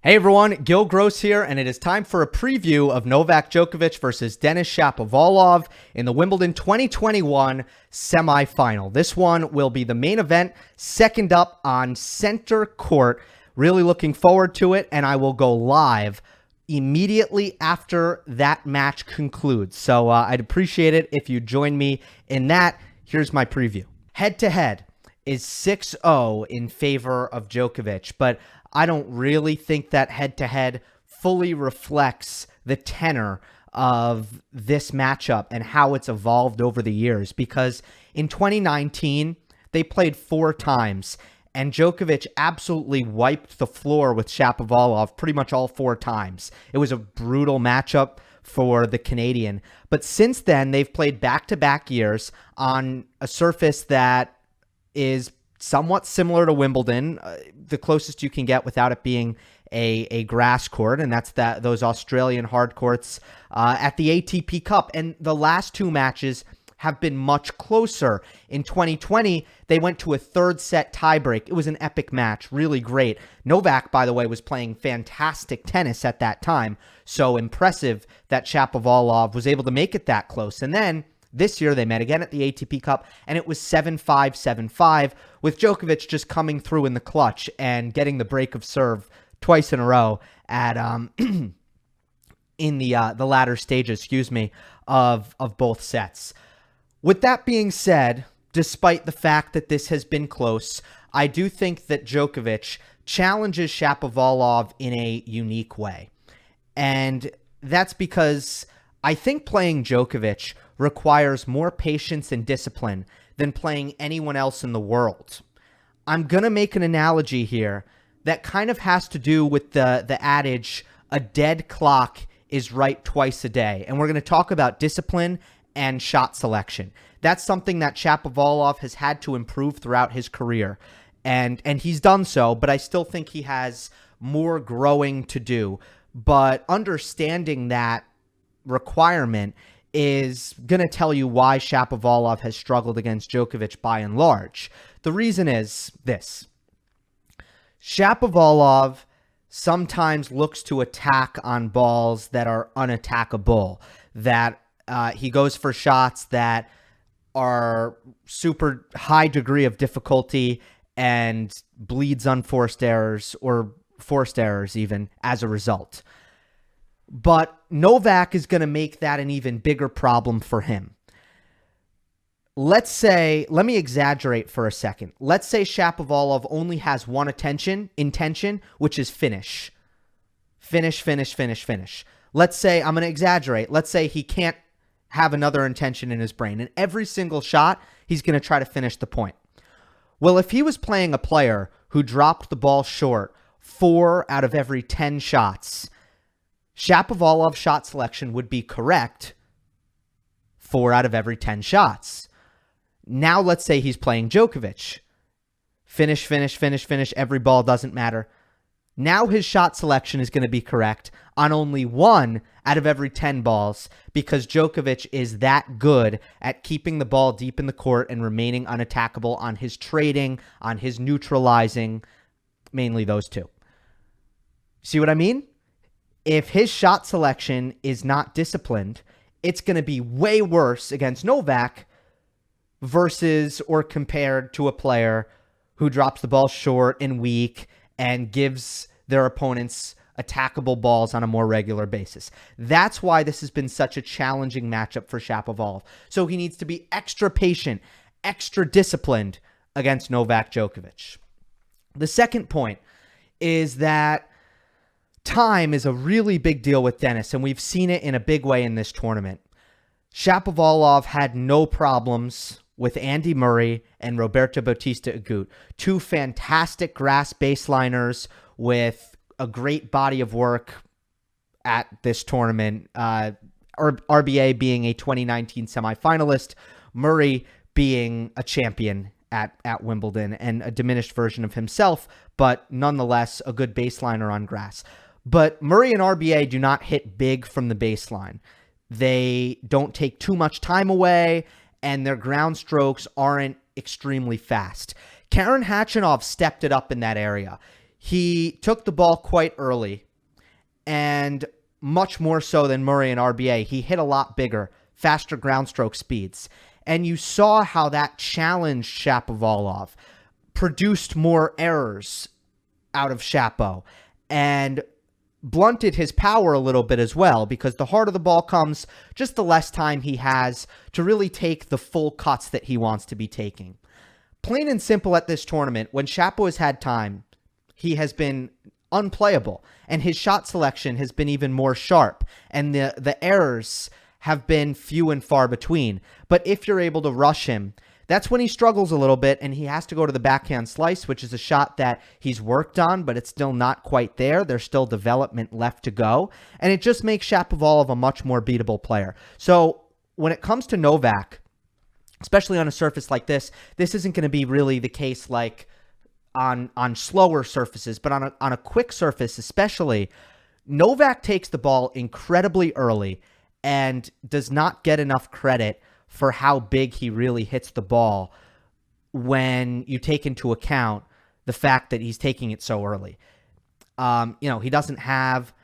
Hey everyone, Gill Gross here, and it is time for a preview of Novak Djokovic versus Denis Shapovalov in the Wimbledon 2021 semifinal. This one will be the main event, second up on center court. Really looking forward to it, and I will go live immediately after that match concludes. So I'd appreciate it if you join me in that. Here's my preview. Head-to-head is 6-0 in favor of Djokovic, but I don't really think that head-to-head fully reflects the tenor of this matchup and how it's evolved over the years, because in 2019, they played 4 times, and Djokovic absolutely wiped the floor with Shapovalov pretty much all 4 times. It was a brutal matchup for the Canadian. But since then, they've played back-to-back years on a surface that is somewhat similar to Wimbledon, the closest you can get without it being a grass court, and that's those Australian hard courts at the ATP Cup. And the last 2 matches have been much closer. In 2020, they went to a 3rd set tiebreak. It was an epic match, really great. Novak, by the way, was playing fantastic tennis at that time, so impressive that Shapovalov was able to make it that close. And then this year, they met again at the ATP Cup, and it was 7-5, 7-5, with Djokovic just coming through in the clutch and getting the break of serve twice in a row at in the latter stages, of both sets. With that being said, despite the fact that this has been close, I do think that Djokovic challenges Shapovalov in a unique way. And that's because I think playing Djokovic requires more patience and discipline than playing anyone else in the world. I'm going to make an analogy here that kind of has to do with the adage, a dead clock is right twice a day. And we're going to talk about discipline and shot selection. That's something that Shapovalov has had to improve throughout his career. And he's done so, but I still think he has more growing to do. But understanding that requirement is going to tell you why Shapovalov has struggled against Djokovic by and large. The reason is this. Shapovalov sometimes looks to attack on balls that are unattackable, that he goes for shots that are super high degree of difficulty and bleeds unforced errors or forced errors even as a result. But Novak is going to make that an even bigger problem for him. Let me exaggerate for a second. Let's say Shapovalov only has one intention, which is finish. Finish. Let's say, I'm going to exaggerate. Let's say he can't have another intention in his brain. And every single shot, he's going to try to finish the point. Well, if he was playing a player who dropped the ball short 4 out of every 10 shots, Shapovalov's shot selection would be correct 4 out of every 10 shots. Now let's say he's playing Djokovic. Finish, every ball doesn't matter. Now his shot selection is going to be correct on only 1 out of every 10 balls because Djokovic is that good at keeping the ball deep in the court and remaining unattackable on his trading, on his neutralizing, mainly those 2. See what I mean? If his shot selection is not disciplined, it's going to be way worse against Novak versus or compared to a player who drops the ball short and weak and gives their opponents attackable balls on a more regular basis. That's why this has been such a challenging matchup for Shapovalov. So he needs to be extra patient, extra disciplined against Novak Djokovic. The second point is that time is a really big deal with Denis, and we've seen it in a big way in this tournament. Shapovalov had no problems with Andy Murray and Roberto Bautista Agut, 2 fantastic grass baseliners with a great body of work at this tournament. RBA being a 2019 semifinalist, Murray being a champion at Wimbledon and a diminished version of himself, but nonetheless a good baseliner on grass. But Murray and RBA do not hit big from the baseline. They don't take too much time away, and their ground strokes aren't extremely fast. Karen Khachanov stepped it up in that area. he took the ball quite early, and much more so than Murray and RBA, he hit a lot bigger, faster ground stroke speeds. And you saw how that challenged Shapovalov, produced more errors out of Shapo, and blunted his power a little bit as well, because the harder the ball comes, just the less time he has to really take the full cuts that he wants to be taking. Plain and simple at this tournament, when Shapo has had time, he has been unplayable, and his shot selection has been even more sharp, and the errors have been few and far between. But if you're able to rush him, that's when he struggles a little bit, and he has to go to the backhand slice, which is a shot that he's worked on, but it's still not quite there. There's still development left to go, and it just makes Shapovalov a much more beatable player. So when it comes to Novak, especially on a surface like this isn't going to be really the case like on slower surfaces, but on a quick surface especially, Novak takes the ball incredibly early and does not get enough credit for how big he really hits the ball when you take into account the fact that he's taking it so early. He doesn't have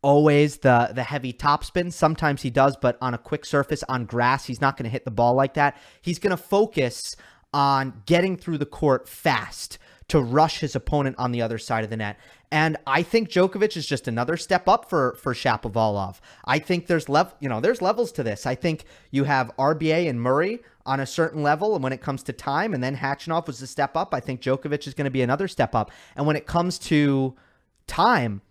always the heavy topspin. Sometimes he does, but on a quick surface, on grass, he's not going to hit the ball like that. He's going to focus on getting through the court fast to rush his opponent on the other side of the net. And I think Djokovic is just another step up for Shapovalov. I think there's levels to this. I think you have RBA and Murray on a certain level, and when it comes to time, and then Khachanov was a step up. I think Djokovic is going to be another step up. And when it comes to time,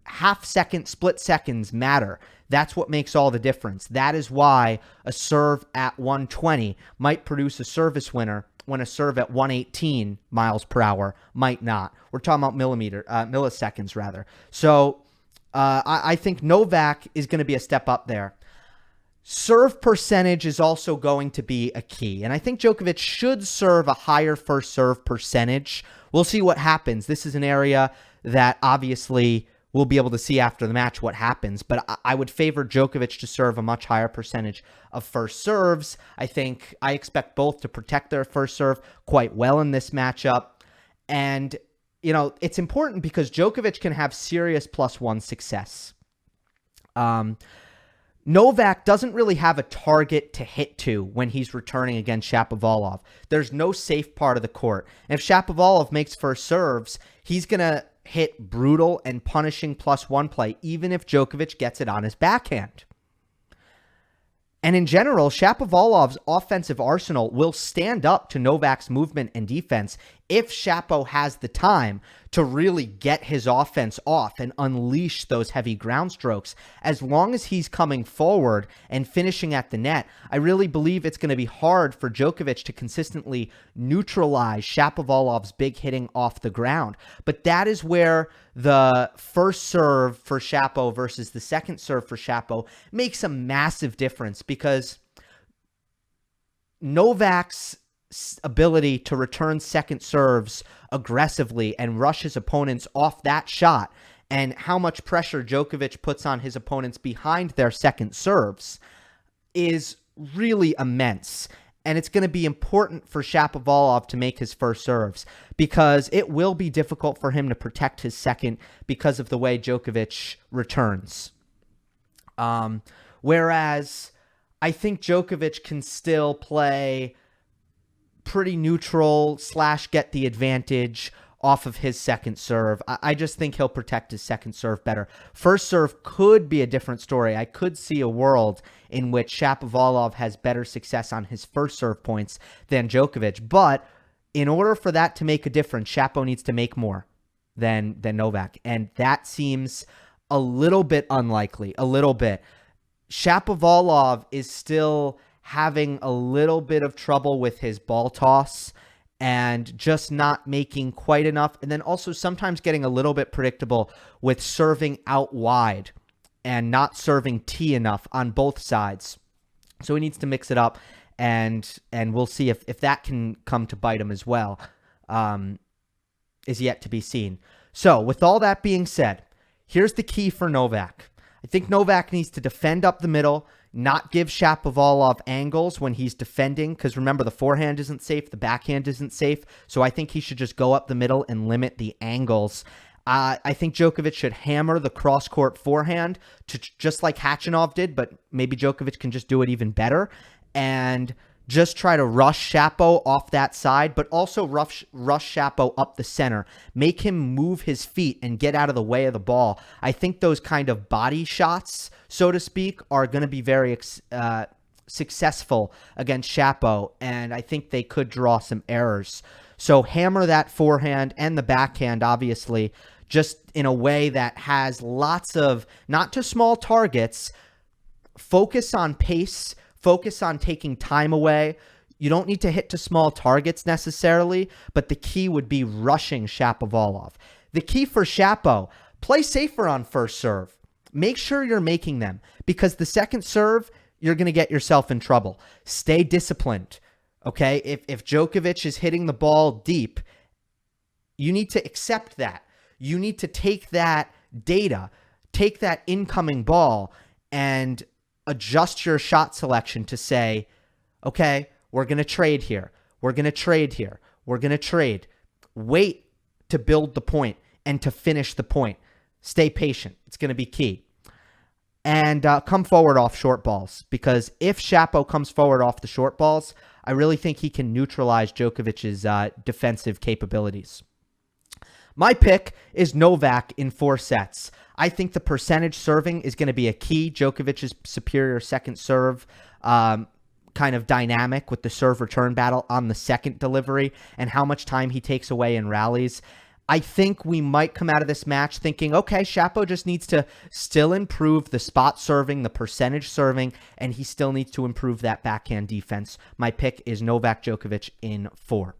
half second, split seconds matter. That's what makes all the difference. That is why a serve at 120 might produce a service winner when a serve at 118 miles per hour might not. We're talking about milliseconds rather. So I think Novak is going to be a step up there. Serve percentage is also going to be a key. And I think Djokovic should serve a higher first serve percentage. We'll see what happens. This is an area that obviously we'll be able to see after the match what happens, but I would favor Djokovic to serve a much higher percentage of first serves. I expect both to protect their first serve quite well in this matchup. And, it's important because Djokovic can have serious +1 success. Novak doesn't really have a target to hit to when he's returning against Shapovalov. There's no safe part of the court. And if Shapovalov makes first serves, he's going to hit brutal and punishing +1 play, even if Djokovic gets it on his backhand. And in general, Shapovalov's offensive arsenal will stand up to Novak's movement and defense if Shapo has the time to really get his offense off and unleash those heavy ground strokes. As long as he's coming forward and finishing at the net, I really believe it's going to be hard for Djokovic to consistently neutralize Shapovalov's big hitting off the ground. But that is where the first serve for Shapo versus the second serve for Shapo makes a massive difference, because Novak's ability to return second serves aggressively and rush his opponents off that shot, and how much pressure Djokovic puts on his opponents behind their second serves, is really immense. And it's going to be important for Shapovalov to make his first serves, because it will be difficult for him to protect his second because of the way Djokovic returns. Whereas I think Djokovic can still play pretty neutral / get the advantage off of his second serve. I just think he'll protect his second serve better. First serve could be a different story. I could see a world in which Shapovalov has better success on his first serve points than Djokovic. But in order for that to make a difference, Shapo needs to make more than Novak. And that seems a little bit unlikely, a little bit. Shapovalov is still having a little bit of trouble with his ball toss and just not making quite enough. And then also sometimes getting a little bit predictable with serving out wide and not serving T enough on both sides. So he needs to mix it up, and we'll see if that can come to bite him as well. Is yet to be seen. So with all that being said, here's the key for Novak. I think Novak needs to defend up the middle. not give Shapovalov angles when he's defending, because remember, the forehand isn't safe, the backhand isn't safe. So I think he should just go up the middle and limit the angles. I think Djokovic should hammer the cross-court forehand, just like Khachanov did, but maybe Djokovic can just do it even better, and just try to rush Shapo off that side, but also rush Shapo up the center. Make him move his feet and get out of the way of the ball. I think those kind of body shots, so to speak, are going to be very successful against Shapo, and I think they could draw some errors. So hammer that forehand and the backhand, obviously, just in a way that has lots of, not to small targets, focus on pace, focus on taking time away. You don't need to hit to small targets necessarily, but the key would be rushing Shapovalov. The key for Shapo, play safer on first serve. Make sure you're making them, because the second serve, you're going to get yourself in trouble. Stay disciplined, okay? If Djokovic is hitting the ball deep, you need to accept that. You need to take that data, take that incoming ball, and adjust your shot selection to say, okay, we're going to trade here. We're going to trade here. We're going to trade. Wait to build the point and to finish the point. Stay patient. It's going to be key. And come forward off short balls, because if Shapo comes forward off the short balls, I really think he can neutralize Djokovic's defensive capabilities. My pick is Novak in 4 sets. I think the percentage serving is going to be a key. Djokovic's superior second serve, kind of dynamic with the serve return battle on the second delivery and how much time he takes away in rallies. I think we might come out of this match thinking, okay, Shapo just needs to still improve the spot serving, the percentage serving, and he still needs to improve that backhand defense. My pick is Novak Djokovic in 4.